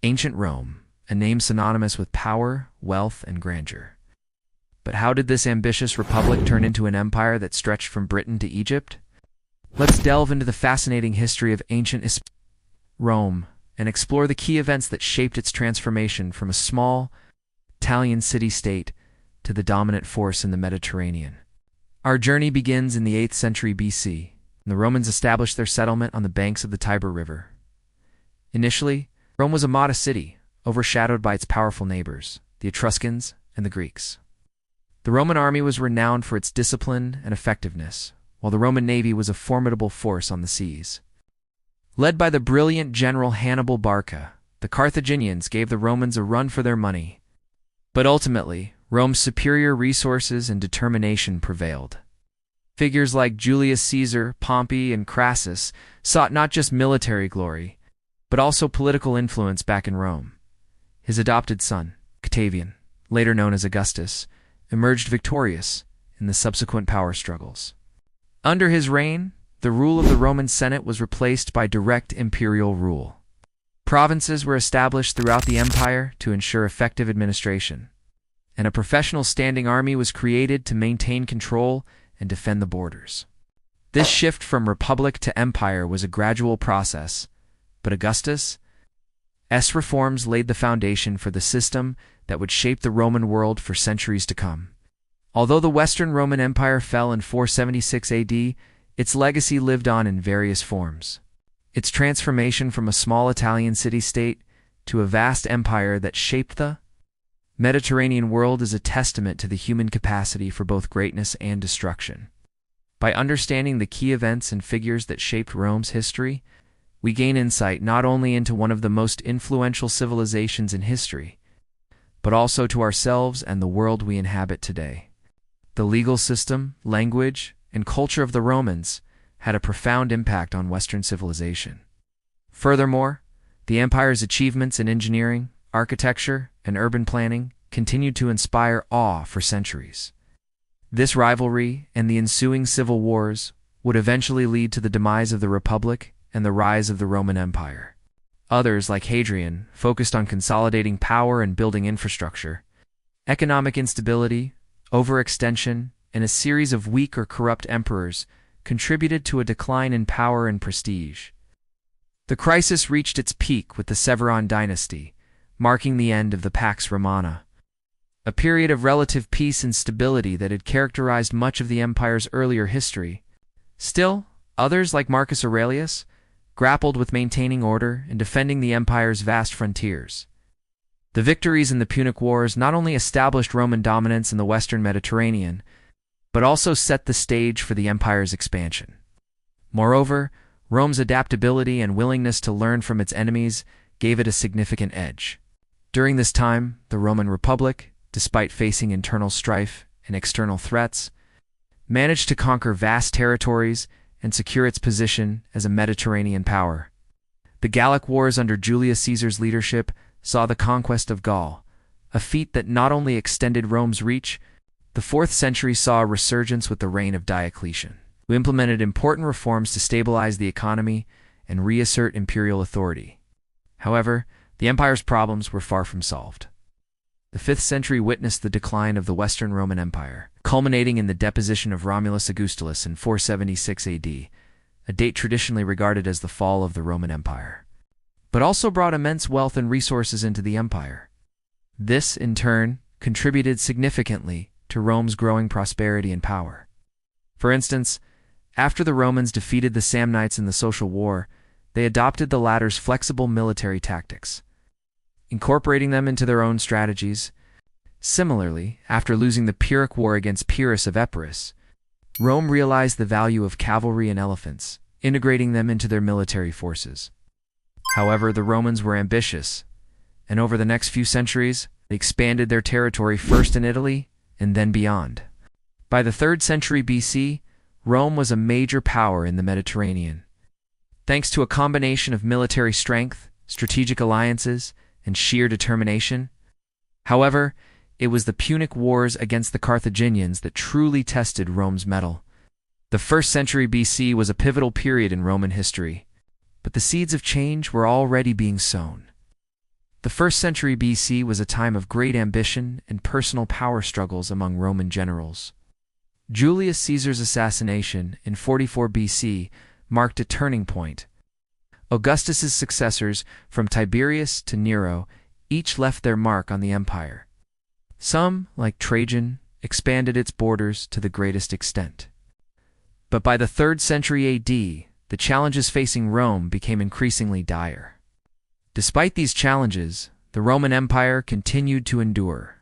Ancient Rome, a name synonymous with power, wealth, and grandeur. But how did this ambitious republic turn into an empire that stretched from Britain to Egypt? Let's delve into the fascinating history of ancient Rome and explore the key events that shaped its transformation from a small Italian city-state to the dominant force in the Mediterranean. Our journey begins in the 8th century BC, when the Romans established their settlement on the banks of the Tiber River. Initially, Rome was a modest city, overshadowed by its powerful neighbors, the Etruscans and the Greeks. The Roman army was renowned for its discipline and effectiveness, while the Roman navy was a formidable force on the seas. Led by the brilliant general Hannibal Barca, the Carthaginians gave the Romans a run for their money. But ultimately, Rome's superior resources and determination prevailed. Figures like Julius Caesar, Pompey, and Crassus sought not just military glory, but also political influence back in Rome. His adopted son, Octavian, later known as Augustus, emerged victorious in the subsequent power struggles. Under his reign, the rule of the Roman Senate was replaced by direct imperial rule. Provinces were established throughout the empire to ensure effective administration, and a professional standing army was created to maintain control and defend the borders. This shift from republic to empire was a gradual process, but Augustus' reforms laid the foundation for the system that would shape the Roman world for centuries to come. Although the Western Roman Empire fell in 476 AD, its legacy lived on in various forms. Its transformation from a small Italian city-state to a vast empire that shaped the Mediterranean world is a testament to the human capacity for both greatness and destruction. By understanding the key events and figures that shaped Rome's history, we gain insight not only into one of the most influential civilizations in history, but also to ourselves and the world we inhabit today. The legal system, language, and culture of the Romans had a profound impact on Western civilization. Furthermore, the empire's achievements in engineering, architecture, and urban planning continued to inspire awe for centuries. This rivalry and the ensuing civil wars would eventually lead to the demise of the Republic and the rise of the Roman Empire. Others, like Hadrian, focused on consolidating power and building infrastructure. Economic instability, overextension, and a series of weak or corrupt emperors contributed to a decline in power and prestige. The crisis reached its peak with the Severan dynasty, marking the end of the Pax Romana, a period of relative peace and stability that had characterized much of the empire's earlier history. Still, others, like Marcus Aurelius, grappled with maintaining order and defending the empire's vast frontiers. The victories in the Punic Wars not only established Roman dominance in the Western Mediterranean, but also set the stage for the empire's expansion. Moreover, Rome's adaptability and willingness to learn from its enemies gave it a significant edge. During this time, the Roman Republic, despite facing internal strife and external threats, managed to conquer vast territories and secure its position as a Mediterranean power. The Gallic Wars under Julius Caesar's leadership saw the conquest of Gaul, a feat that not only extended Rome's reach. The 4th century saw a resurgence with the reign of Diocletian, who implemented important reforms to stabilize the economy and reassert imperial authority. However, the empire's problems were far from solved. The 5th century witnessed the decline of the Western Roman Empire, culminating in the deposition of Romulus Augustulus in 476 AD, a date traditionally regarded as the fall of the Roman Empire, but also brought immense wealth and resources into the empire. This, in turn, contributed significantly to Rome's growing prosperity and power. For instance, after the Romans defeated the Samnites in the Social War, they adopted the latter's flexible military tactics, incorporating them into their own strategies. Similarly, after losing the Pyrrhic War against Pyrrhus of Epirus, Rome realized the value of cavalry and elephants, integrating them into their military forces. However, the Romans were ambitious, and over the next few centuries, they expanded their territory first in Italy and then beyond. By the 3rd century BC, Rome was a major power in the Mediterranean. Thanks to a combination of military strength, strategic alliances, and sheer determination. However, it was the Punic Wars against the Carthaginians that truly tested Rome's mettle. The 1st century BC was a pivotal period in Roman history, but the seeds of change were already being sown. The 1st century BC was a time of great ambition and personal power struggles among Roman generals. Julius Caesar's assassination in 44 BC marked a turning point. Augustus's successors, from Tiberius to Nero, each left their mark on the empire. Some, like Trajan, expanded its borders to the greatest extent. But by the 3rd century AD, the challenges facing Rome became increasingly dire. Despite these challenges, the Roman Empire continued to endure.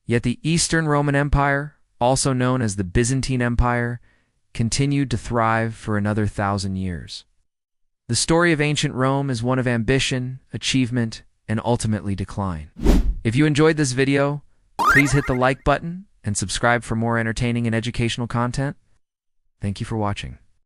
Yet the Eastern Roman Empire, also known as the Byzantine Empire, continued to thrive for another 1,000 years. The story of ancient Rome is one of ambition, achievement, and ultimately decline. If you enjoyed this video, please hit the like button and subscribe for more entertaining and educational content. Thank you for watching.